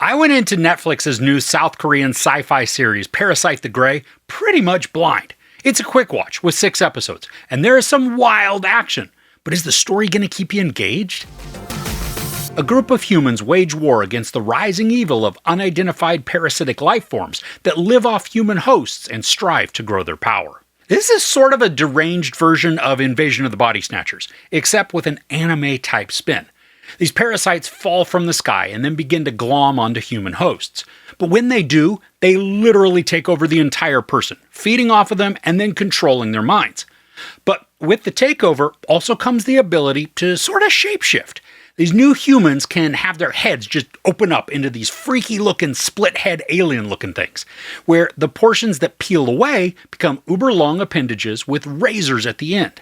I went into Netflix's new South Korean sci-fi series, Parasyte the Grey, pretty much blind. It's a quick watch with 6 episodes, and there is some wild action. But is the story going to keep you engaged? A group of humans wage war against the rising evil of unidentified parasitic life forms that live off human hosts and strive to grow their power. This is sort of a deranged version of Invasion of the Body Snatchers, except with an anime-type spin. These parasites fall from the sky and then begin to glom onto human hosts. But when they do, they literally take over the entire person, feeding off of them and then controlling their minds. But with the takeover also comes the ability to sort of shapeshift. These new humans can have their heads just open up into these freaky-looking split-head alien-looking things, where the portions that peel away become uber-long appendages with razors at the end.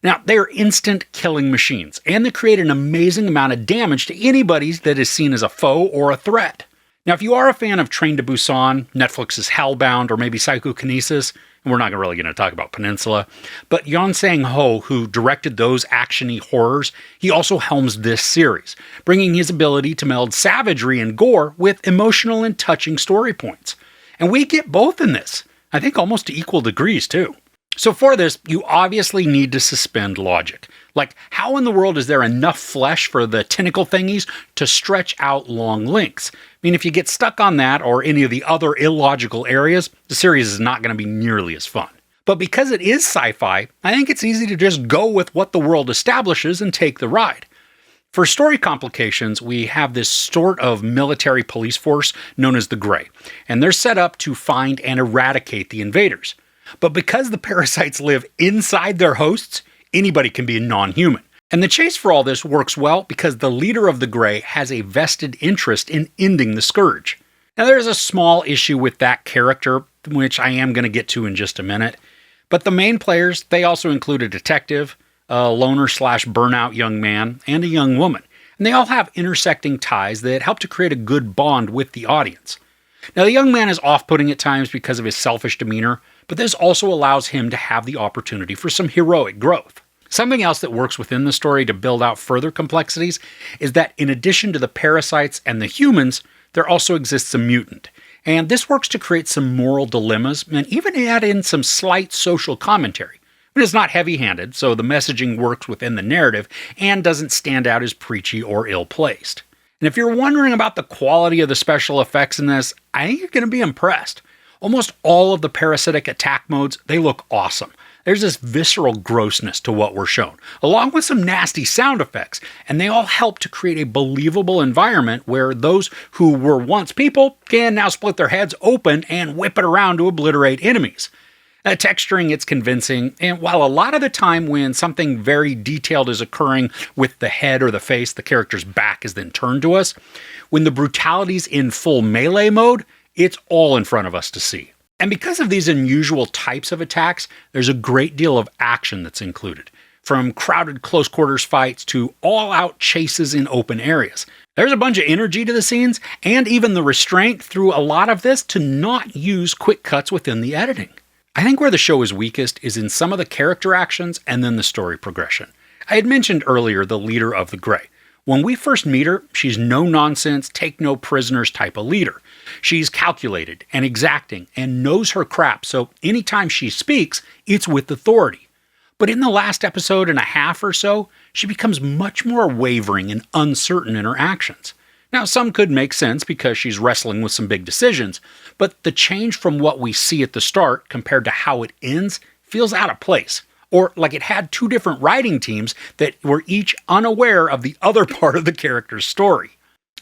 Now, they are instant killing machines, and they create an amazing amount of damage to anybody that is seen as a foe or a threat. Now, if you are a fan of Train to Busan, Netflix's Hellbound, or maybe Psychokinesis, and we're not really going to talk about Peninsula, but Yeon Sang-ho, who directed those action-y horrors, he also helms this series, bringing his ability to meld savagery and gore with emotional and touching story points. And we get both in this, I think almost to equal degrees too. So for this, you obviously need to suspend logic. Like, how in the world is there enough flesh for the tentacle thingies to stretch out long lengths? I mean, if you get stuck on that or any of the other illogical areas, the series is not going to be nearly as fun. But because it is sci-fi, I think it's easy to just go with what the world establishes and take the ride. For story complications, we have this sort of military police force known as the Grey, and they're set up to find and eradicate the invaders. But because the parasites live inside their hosts, anybody can be a non-human. And the chase for all this works well because the leader of the Grey has a vested interest in ending the scourge. Now there's a small issue with that character, which I am going to get to in just a minute. But the main players, they also include a detective, a loner/burnout young man, and a young woman. And they all have intersecting ties that help to create a good bond with the audience. Now the young man is off-putting at times because of his selfish demeanor, but this also allows him to have the opportunity for some heroic growth. Something else that works within the story to build out further complexities is that in addition to the parasites and the humans, there also exists a mutant. And this works to create some moral dilemmas and even add in some slight social commentary. But it's not heavy-handed, so the messaging works within the narrative and doesn't stand out as preachy or ill-placed. And if you're wondering about the quality of the special effects in this, I think you're going to be impressed. Almost all of the parasitic attack modes, they look awesome. There's this visceral grossness to what we're shown, along with some nasty sound effects, and they all help to create a believable environment where those who were once people can now split their heads open and whip it around to obliterate enemies. Texturing, it's convincing, and while a lot of the time when something very detailed is occurring with the head or the face, the character's back is then turned to us, when the brutality's in full melee mode, it's all in front of us to see. And because of these unusual types of attacks, there's a great deal of action that's included, from crowded close quarters fights to all-out chases in open areas. There's a bunch of energy to the scenes, and even the restraint through a lot of this to not use quick cuts within the editing. I think where the show is weakest is in some of the character actions and then the story progression. I had mentioned earlier the leader of the Grey. When we first meet her, she's no-nonsense, take-no-prisoners type of leader. She's calculated and exacting and knows her crap, so anytime she speaks, it's with authority. But in the last episode and a half or so, she becomes much more wavering and uncertain in her actions. Now, some could make sense because she's wrestling with some big decisions, but the change from what we see at the start compared to how it ends feels out of place. Or like it had 2 different writing teams that were each unaware of the other part of the character's story.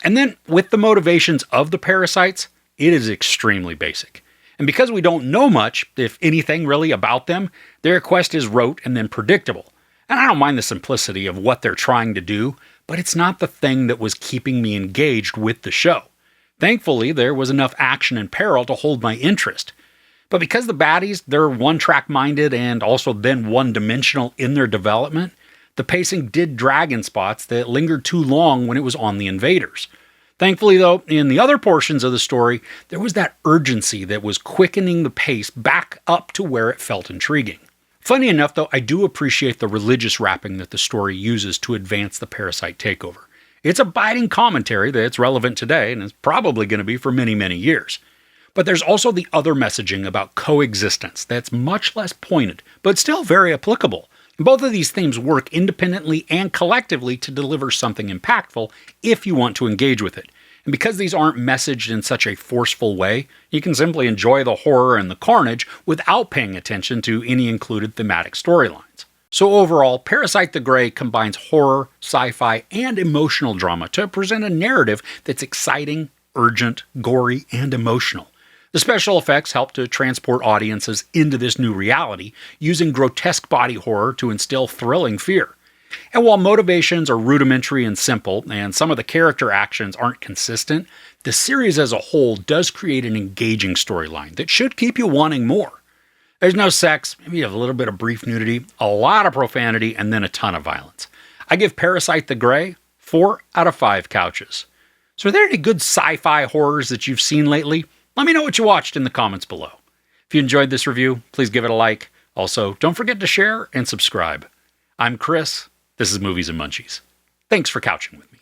And then with the motivations of the parasites, it is extremely basic. And because we don't know much, if anything really, about them, their quest is rote and then predictable. And I don't mind the simplicity of what they're trying to do, but it's not the thing that was keeping me engaged with the show. Thankfully, there was enough action and peril to hold my interest. But because the baddies, they're one-track minded and also then one-dimensional in their development, the pacing did drag in spots that lingered too long when it was on the invaders. Thankfully, though, in the other portions of the story, there was that urgency that was quickening the pace back up to where it felt intriguing. Funny enough, though, I do appreciate the religious wrapping that the story uses to advance the parasite takeover. It's a biting commentary that's relevant today and is probably going to be for many, many years. But there's also the other messaging about coexistence that's much less pointed, but still very applicable. Both of these themes work independently and collectively to deliver something impactful if you want to engage with it. And because these aren't messaged in such a forceful way, you can simply enjoy the horror and the carnage without paying attention to any included thematic storylines. So overall, Parasyte the Grey combines horror, sci-fi, and emotional drama to present a narrative that's exciting, urgent, gory, and emotional. The special effects help to transport audiences into this new reality, using grotesque body horror to instill thrilling fear. And while motivations are rudimentary and simple, and some of the character actions aren't consistent, the series as a whole does create an engaging storyline that should keep you wanting more. There's no sex, maybe you have a little bit of brief nudity, a lot of profanity, and then a ton of violence. I give Parasyte the Grey 4 out of 5 couches. So are there any good sci-fi horrors that you've seen lately? Let me know what you watched in the comments below. If you enjoyed this review, please give it a like. Also, don't forget to share and subscribe. I'm Chris. This is Movies and Munchies. Thanks for couching with me.